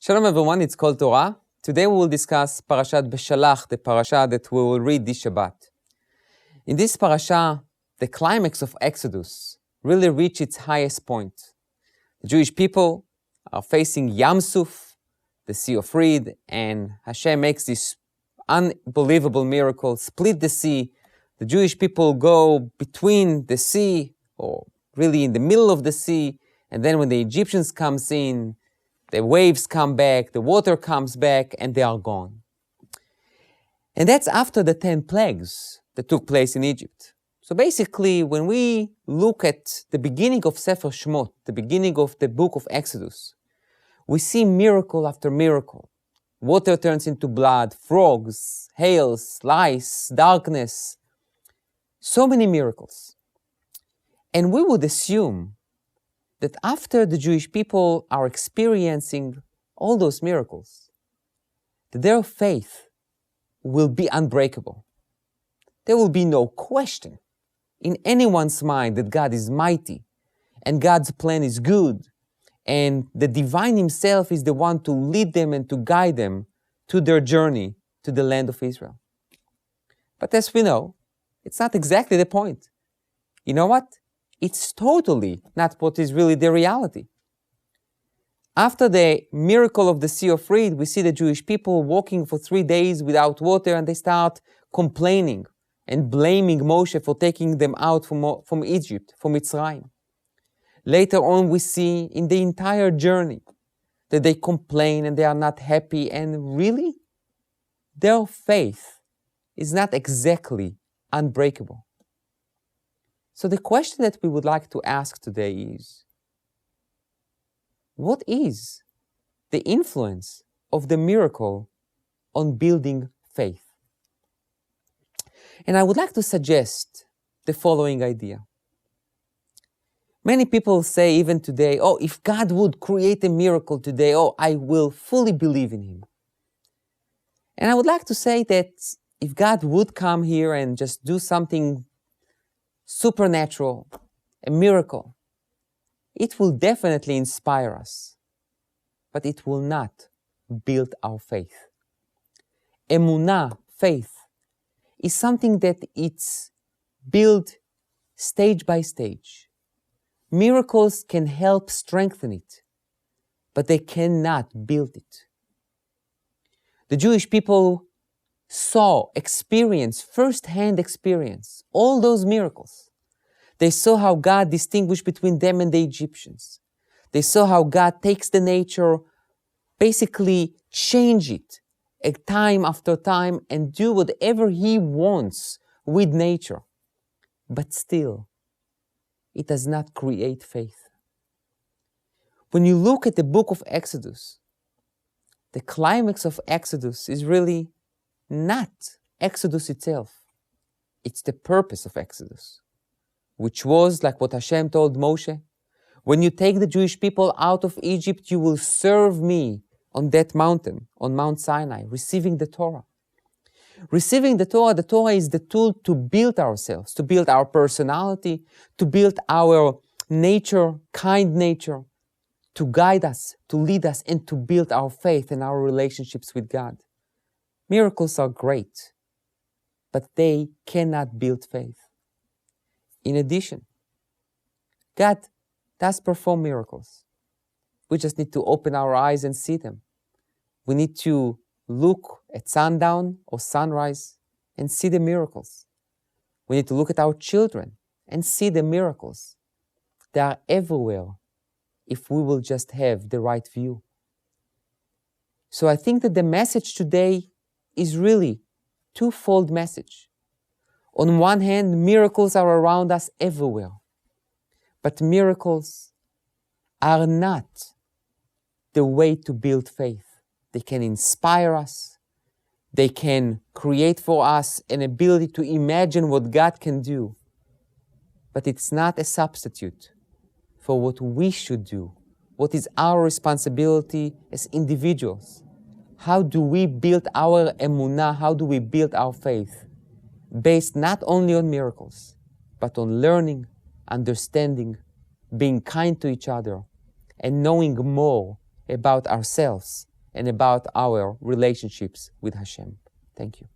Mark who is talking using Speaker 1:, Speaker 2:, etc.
Speaker 1: Shalom everyone, it's called Torah. Today we will discuss Parashat Beshalach, the parasha that we will read this Shabbat. In this parasha, the climax of Exodus really reached its highest point. The Jewish people are facing Yam Suf, the Sea of Reed, and Hashem makes this unbelievable miracle, split the sea. The Jewish people go between the sea, or really in the middle of the sea, and then when the Egyptians comes in, the waves come back, the water comes back, and they are gone. And that's after the 10 plagues that took place in Egypt. So basically, when we look at the beginning of Sefer Shmot, the beginning of the book of Exodus, we see miracle after miracle. Water turns into blood, frogs, hails, lice, darkness. So many miracles. And we would assume that after the Jewish people are experiencing all those miracles, that their faith will be unbreakable. There will be no question in anyone's mind that God is mighty and God's plan is good and the divine himself is the one to lead them and to guide them to their journey to the land of Israel. But as we know, it's not exactly the point. You know what? It's totally not what is really the reality. After the miracle of the Sea of Reed, we see the Jewish people walking for 3 days without water, and they start complaining and blaming Moshe for taking them out from Egypt, from Mitzrayim. Later on, we see in the entire journey that they complain and they are not happy, and really, their faith is not exactly unbreakable. So the question that we would like to ask today is, what is the influence of the miracle on building faith? And I would like to suggest the following idea. Many people say even today, oh, if God would create a miracle today, oh, I will fully believe in him. And I would like to say that if God would come here and just do something supernatural, a miracle, it will definitely inspire us, but it will not build our faith. Emunah, faith, is something that it's built stage by stage. Miracles can help strengthen it, but they cannot build it. The Jewish people saw, experienced, first-hand experience, all those miracles. They saw how God distinguished between them and the Egyptians. They saw how God takes the nature, basically change it time after time and do whatever he wants with nature. But still, it does not create faith. When you look at the book of Exodus, the climax of Exodus is really not Exodus itself. It's the purpose of Exodus, which was like what Hashem told Moshe, when you take the Jewish people out of Egypt, you will serve me on that mountain, on Mount Sinai, receiving the Torah. Receiving the Torah is the tool to build ourselves, to build our personality, to build our nature, kind nature, to guide us, to lead us, and to build our faith and our relationships with God. Miracles are great, but they cannot build faith. In addition, God does perform miracles. We just need to open our eyes and see them. We need to look at sundown or sunrise and see the miracles. We need to look at our children and see the miracles. They are everywhere if we will just have the right view. So I think that the message today is really twofold message. On one hand, miracles are around us everywhere. But miracles are not the way to build faith. They can inspire us. They can create for us an ability to imagine what God can do. But it's not a substitute for what we should do, what is our responsibility as individuals. How do we build our emunah? How do we build our faith? Based not only on miracles, but on learning, understanding, being kind to each other, and knowing more about ourselves and about our relationships with Hashem. Thank you.